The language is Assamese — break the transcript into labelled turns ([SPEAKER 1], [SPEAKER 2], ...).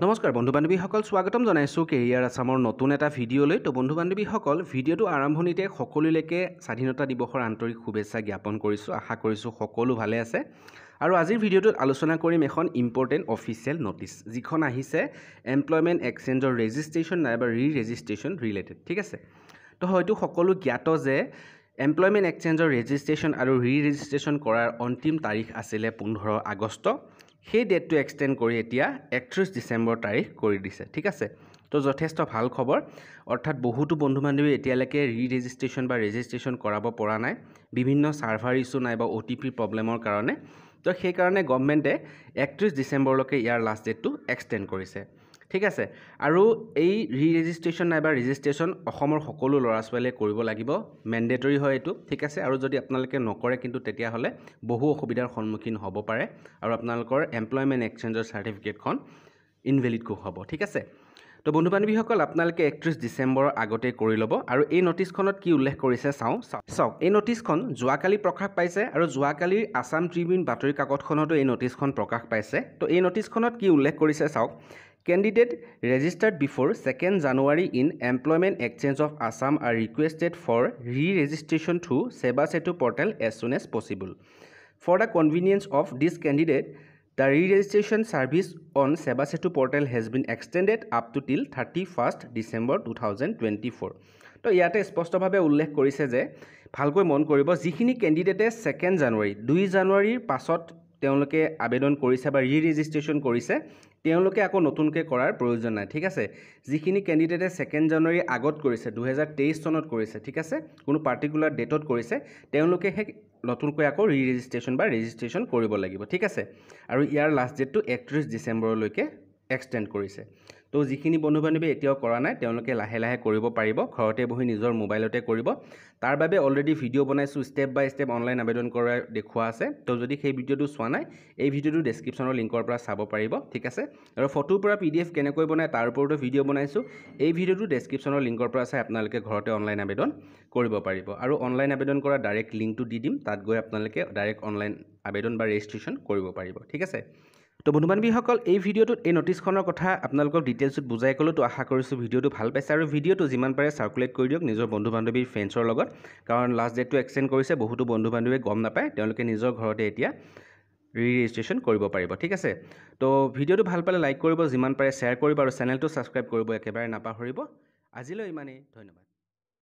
[SPEAKER 1] নমস্কাৰ বন্ধু বান্ধৱীসকল, স্বাগতম জনাইছোঁ কেৰিয়াৰ আছামৰ নতুন এটা ভিডিঅ'লৈ। তো বন্ধু বান্ধৱীসকল, ভিডিঅ'টো আৰম্ভণিতে সকলোলৈকে স্বাধীনতা দিৱসৰ আন্তৰিক শুভেচ্ছা জ্ঞাপন কৰিছোঁ। আশা কৰিছোঁ সকলো ভালে আছে। আৰু আজিৰ ভিডিঅ'টোত আলোচনা কৰিম এখন ইম্পৰ্টেণ্ট অফিচিয়েল ন'টিছ, যিখন আহিছে এমপ্লয়মেণ্ট এক্সচেঞ্জৰ ৰেজিষ্ট্ৰেশ্যন নাইবা ৰেজিষ্ট্ৰেশ্যন ৰিলেটেড। ঠিক আছে, তো হয়তো সকলো জ্ঞাত যে এমপ্লয়মেণ্ট এক্সচেঞ্জৰ ৰেজিষ্ট্ৰেশ্যন আৰু ৰেজিষ্ট্ৰেশ্যন কৰাৰ অন্তিম তাৰিখ আছিলে 15 আগষ্ট। সেই ডেটটো এক্সটেণ্ড কৰি এতিয়া 31 ডিচেম্বৰ তাৰিখ কৰি দিছে। ঠিক আছে, তো যথেষ্ট ভাল খবৰ। অৰ্থাৎ বহুতো বন্ধু বান্ধৱী এতিয়ালৈকে ৰেজিষ্ট্ৰেশ্যন বা ৰেজিষ্ট্ৰেশ্যন কৰাব পৰা নাই, বিভিন্ন ছাৰ্ভাৰ ইছ্যু নাইবা OTP প্ৰব্লেমৰ কাৰণে। তো সেইকাৰণে গভৰ্ণমেণ্টে 31 ডিচেম্বৰলৈকে ইয়াৰ লাষ্ট ডেটটো এক্সটেণ্ড কৰিছে। ঠিক আছে, আৰু এই ৰেজিষ্ট্ৰেশ্যন নাইবা ৰেজিষ্ট্ৰেশ্যন অসমৰ সকলো ল'ৰা ছোৱালীয়ে কৰিব লাগিব, মেণ্ডেটৰী হয় এইটো। ঠিক আছে, আৰু যদি আপোনালোকে নকৰে কিন্তু তেতিয়াহ'লে বহু অসুবিধাৰ সন্মুখীন হ'ব পাৰে আৰু আপোনালোকৰ এমপ্লয়মেণ্ট এক্সচেঞ্জৰ চাৰ্টিফিকেটখন ইনভেলিড হ'ব। ঠিক আছে, তো বন্ধু বান্ধৱীসকল, আপোনালোকে 31 ডিচেম্বৰৰ আগতেই কৰি ল'ব। আৰু এই ন'টিছখনত কি উল্লেখ কৰিছে চাওক। এই ন'টিছখন যোৱাকালি প্ৰকাশ পাইছে আৰু যোৱাকালিৰ আছাম ট্ৰিবিউন বাতৰি কাকতখনতো এই ন'টিছখন প্ৰকাশ পাইছে। তো এই ন'টিছখনত কি উল্লেখ কৰিছে চাওক। Candidate registered before 2nd January in Employment Exchange of Assam are requested for re-registration through Seva Setu portal as soon as possible. For the convenience of this candidate, the re-registration service on Seva Setu portal has been extended up to till 31st December 2024. তো ইয়াতে স্পষ্টভাৱে উল্লেখ কৰিছে যে ভালকৈ মন কৰিব, যিখিনি কেণ্ডিডেটে 2nd জানুৱাৰী 2 জানুৱাৰীৰ পাছত তেওঁলোকে আবেদন কৰিছে বা ৰেজিষ্ট্ৰেশ্যন কৰিছে, তেওঁলোকে আকৌ নতুনকৈ কৰাৰ প্ৰয়োজন নাই। ঠিক আছে, যিখিনি কেণ্ডিডেটে 2nd জানুৱাৰী আগত কৰিছে, 2023 চনত কৰিছে, ঠিক আছে, কোনো পাৰ্টিকুলাৰ ডেটত কৰিছে, তেওঁলোকেহে নতুনকৈ আকৌ ৰেজিষ্ট্ৰেশ্যন বা ৰেজিষ্ট্ৰেশ্যন কৰিব লাগিব। ঠিক আছে, আৰু ইয়াৰ লাষ্ট ডেটটো 31 ডিচেম্বৰলৈকে এক্সটেণ্ড কৰিছে। তো যিখিনি বন্ধু বান্ধৱী এতিয়াও কৰা নাই তেওঁলোকে লাহে লাহে কৰিব পাৰিব, ঘৰতে বহি নিজৰ মোবাইলতে কৰিব। তাৰ বাবে অলৰেডি ভিডিঅ' বনাইছোঁ, ষ্টেপ বাই ষ্টেপ অনলাইন আবেদন কৰা দেখুওৱা আছে। তো যদি সেই ভিডিঅ'টো চোৱা নাই, এই ভিডিঅ'টো ডেছক্ৰিপশ্যনৰ লিংকৰ পৰা চাব পাৰিব। ঠিক আছে, আৰু ফটোৰ পৰা PDF কেনেকৈ বনায় তাৰ ওপৰতো ভিডিঅ' বনাইছোঁ। এই ভিডিঅ'টো ডেছক্ৰিপশ্যনৰ লিংকৰ পৰা চাই আপোনালোকে ঘৰতে অনলাইন আবেদন কৰিব পাৰিব। আৰু অনলাইন আবেদন কৰা ডাইৰেক্ট লিংকটো দি দিম, তাত গৈ আপোনালোকে ডাইৰেক্ট অনলাইন আবেদন বা ৰেজিষ্ট্ৰেশ্যন কৰিব পাৰিব। ঠিক আছে, তো বন্ধু বান্ধৱীসকল, এই ভিডিঅ'টোত এই ন'টিছখনৰ কথা আপোনালোকক ডিটেইলছত বুজাই ক'লোঁ। তো আশা কৰিছোঁ ভিডিঅ'টো ভাল পাইছে আৰু ভিডিঅ'টো যিমান পাৰে চাৰ্কুলেট কৰি দিয়ক নিজৰ বন্ধু বান্ধৱীৰ ফ্ৰেণ্ডছৰ লগত, কাৰণ লাষ্ট ডেটটো এক্সটেণ্ড কৰিছে, বহুতো বন্ধু বান্ধৱীয়ে গম নাপায়, তেওঁলোকে নিজৰ ঘৰতে এতিয়া ৰেজিষ্ট্ৰেশ্যন কৰিব পাৰিব। ঠিক আছে, তো ভিডিঅ'টো ভাল পালে লাইক কৰিব, যিমান পাৰে শ্বেয়াৰ কৰিব আৰু চেনেলটো ছাবস্ক্ৰাইব কৰিব একেবাৰে নাপাহৰিব। আজিলৈ ইমানেই, ধন্যবাদ।